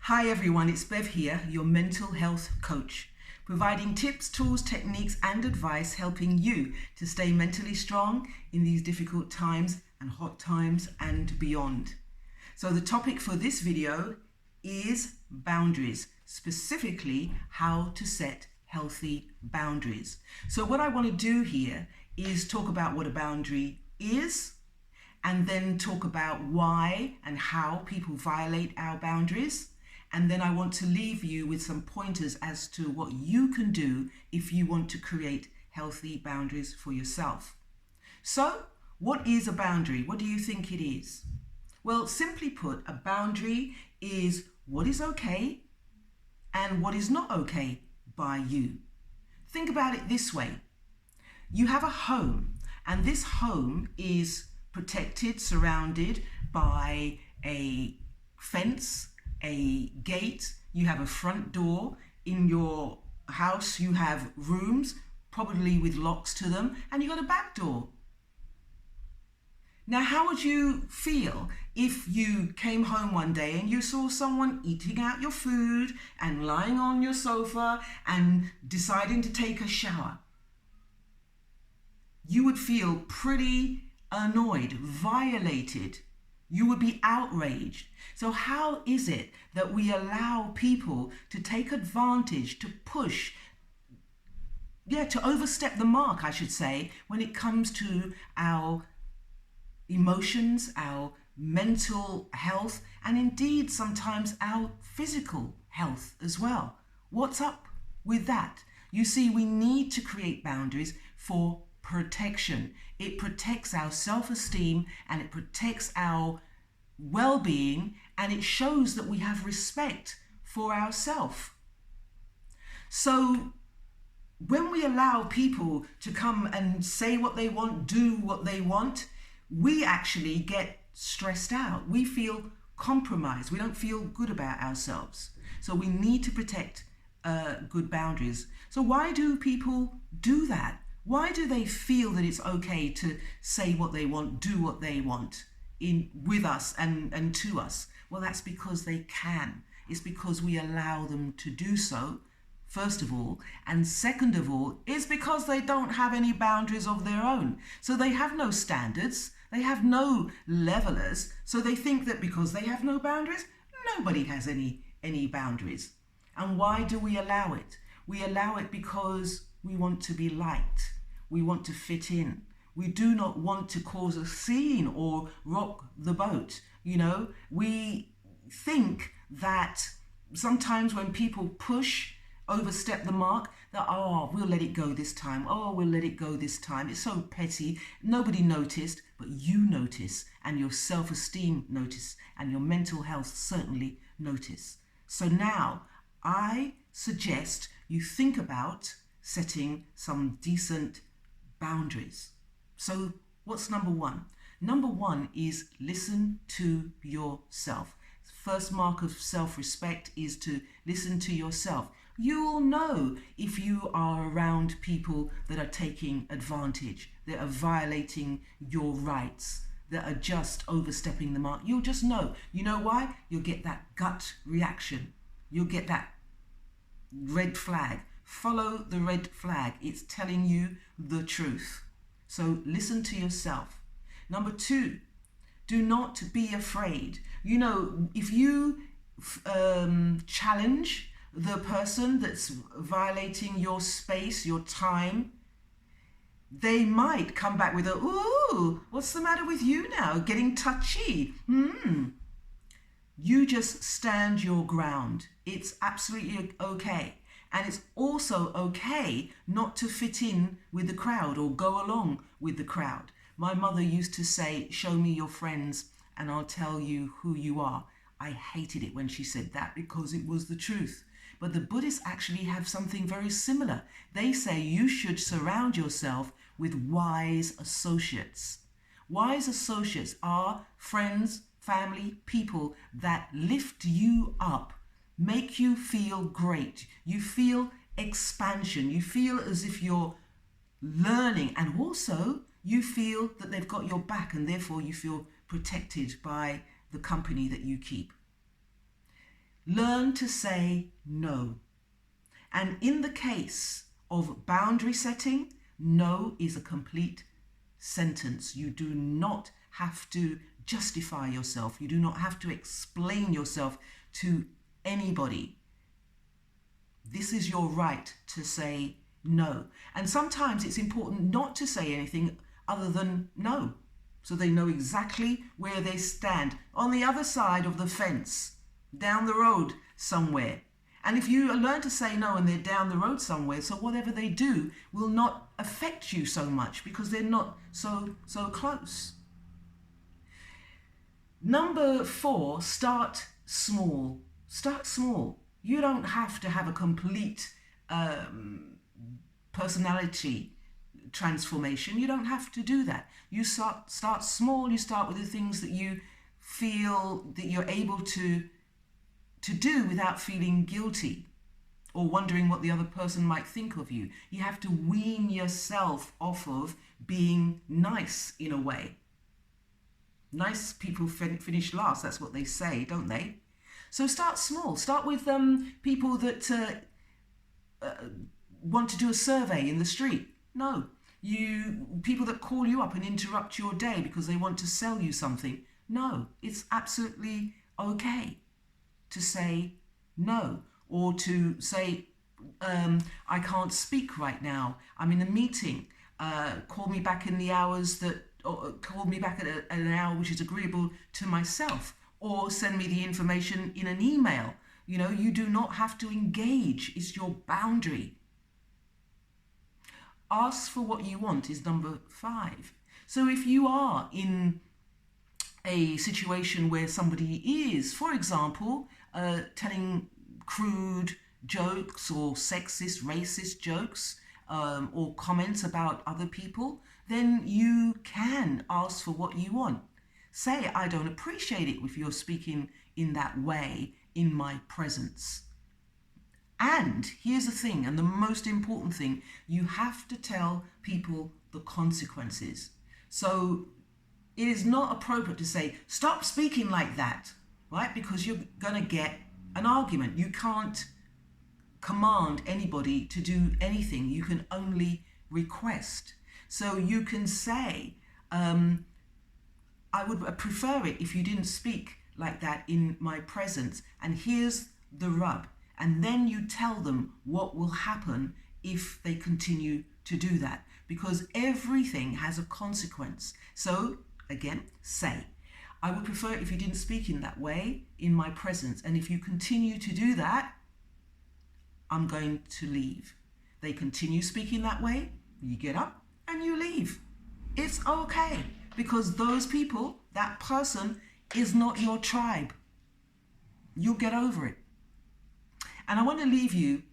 Hi everyone, it's Bev here, your mental health coach, providing tips, tools, techniques and advice helping you to stay mentally strong in these difficult times and hot times and beyond. So the topic for this video is boundaries, specifically how to set healthy boundaries. So what I want to do here is talk about what a boundary is, and then talk about why and how people violate our boundaries. And then I want to leave you with some pointers as to what you can do if you want to create healthy boundaries for yourself. So, what is a boundary? What do you think it is? Well, simply put, a boundary is what is okay and what is not okay by you. Think about it this way. You have a home, and this home is protected, surrounded by a fence, a gate. You have a front door. In your house you have rooms, probably with locks to them, and you got a back door. Now, how would you feel if you came home one day and you saw someone eating out your food and lying on your sofa and deciding to take a shower? You would feel pretty annoyed, violated. You would be outraged. So how is it that we allow people to take advantage, to push, to overstep the mark, I should say, when it comes to our emotions, our mental health, and indeed sometimes our physical health as well? What's up with that? You see, we need to create boundaries for protection. It protects our self-esteem and it protects our well-being, and it shows that we have respect for ourselves. So when we allow people to come and say what they want, do what they want, we actually get stressed out. We feel compromised. We don't feel good about ourselves. So we need to protect good boundaries. So why do people do that? Why do they feel that it's okay to say what they want, do what they want with us and to us? Well, that's because they can. It's because we allow them to do so, first of all. And second of all, it's because they don't have any boundaries of their own. So they have no standards. They have no levelers. So they think that because they have no boundaries, nobody has any boundaries. And why do we allow it? We allow it because we want to be liked. We want to fit in. We do not want to cause a scene or rock the boat. You know, we think that sometimes when people push, overstep the mark, that, we'll let it go this time. We'll let it go this time. It's so petty. Nobody noticed, but you notice, and your self-esteem notice, and your mental health certainly notice. So now I suggest you think about setting some decent boundaries. So what's number one? Number one is listen to yourself. First mark of self-respect is to listen to yourself. You'll know if you are around people that are taking advantage, that are violating your rights, that are just overstepping the mark. You'll just know. You know why? You'll get that gut reaction. You'll get that red flag. Follow the red flag. It's telling you the truth. So listen to yourself. Number two, do not be afraid. You know, if you challenge the person that's violating your space, your time, they might come back with ooh, what's the matter with you now? Getting touchy. You just stand your ground. It's absolutely okay. And it's also okay not to fit in with the crowd or go along with the crowd. My mother used to say, show me your friends and I'll tell you who you are. I hated it when she said that because it was the truth. But the Buddhists actually have something very similar. They say you should surround yourself with wise associates. Wise associates are friends, family, people that lift you up, make you feel great. You feel expansion. You feel as if you're learning, and also you feel that they've got your back, and therefore you feel protected by the company that you keep. Learn to say no. And in the case of boundary setting, no is a complete sentence. You do not have to justify yourself. You do not have to explain yourself to anybody. This is your right to say no. And sometimes it's important not to say anything other than no, so they know exactly where they stand on the other side of the fence, down the road somewhere. And if you learn to say no and they're down the road somewhere, so whatever they do will not affect you so much because they're not so close. Number 4, start small. Start small. You don't have to have a complete personality transformation. You don't have to do that. You start small. You start with the things that you feel that you're able to do without feeling guilty or wondering what the other person might think of you. You have to wean yourself off of being nice in a way. Nice people finish last, that's what they say, don't they? So start small. Start with people that want to do a survey in the street. No. People that call you up and interrupt your day because they want to sell you something. No, it's absolutely okay to say no, or to say, I can't speak right now. I'm in a meeting. Call me back in the hours that, or call me back at an hour which is agreeable to myself, or send me the information in an email. You know, you do not have to engage. It's your boundary. Ask for what you want is number 5. So if you are in a situation where somebody is, for example, telling crude jokes or sexist, racist jokes or comments about other people, then you can ask for what you want. Say, I don't appreciate it if you're speaking in that way in my presence. And here's the thing, and the most important thing, you have to tell people the consequences. So it is not appropriate to say, stop speaking like that, right? Because you're going to get an argument. You can't command anybody to do anything. You can only request. So you can say, I would prefer it if you didn't speak like that in my presence. And here's the rub. And then you tell them what will happen if they continue to do that. Because everything has a consequence. So, again, say, I would prefer it if you didn't speak in that way in my presence. And if you continue to do that, I'm going to leave. They continue speaking that way, you get up and you leave. It's okay. Because those people, that person is not your tribe. You'll get over it. And I want to leave you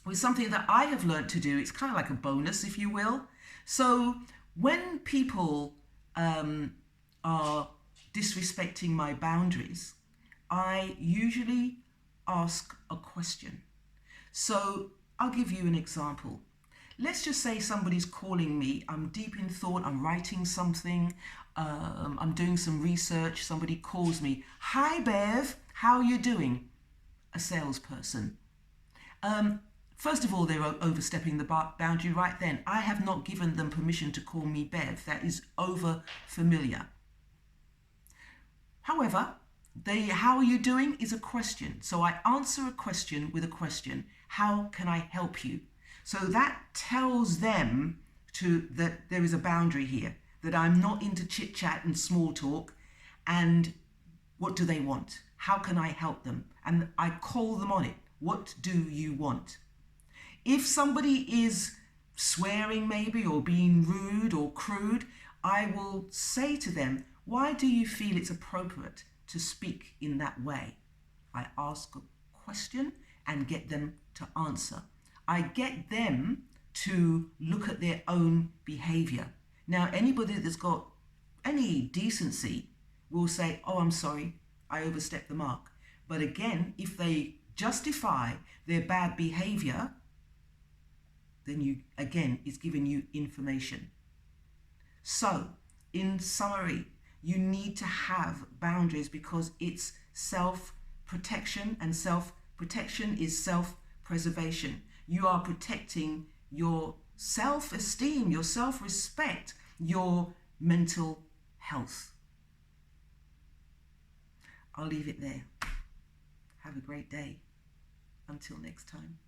with something that I have learned to do. It's kind of like a bonus, if you will. So when people are disrespecting my boundaries, I usually ask a question. So I'll give you an example. Let's just say somebody's calling me. I'm deep in thought. I'm writing something. I'm doing some research. Somebody calls me. Hi, Bev. How are you doing? A salesperson. First of all, they're overstepping the boundary right then. I have not given them permission to call me Bev. That is over familiar. However, how are you doing is a question. So I answer a question with a question. How can I help you? So that tells them that there is a boundary here, that I'm not into chit chat and small talk. And what do they want? How can I help them? And I call them on it. What do you want? If somebody is swearing maybe or being rude or crude, I will say to them, why do you feel it's appropriate to speak in that way? I ask a question and get them to answer. I get them to look at their own behavior. Now, anybody that's got any decency will say, oh, I'm sorry, I overstepped the mark. But again, if they justify their bad behavior, then it's giving you information. So, in summary, you need to have boundaries because it's self-protection. self-protection, and self-protection is self-preservation. You are protecting your self-esteem, your self-respect, your mental health. I'll leave it there. Have a great day. Until next time.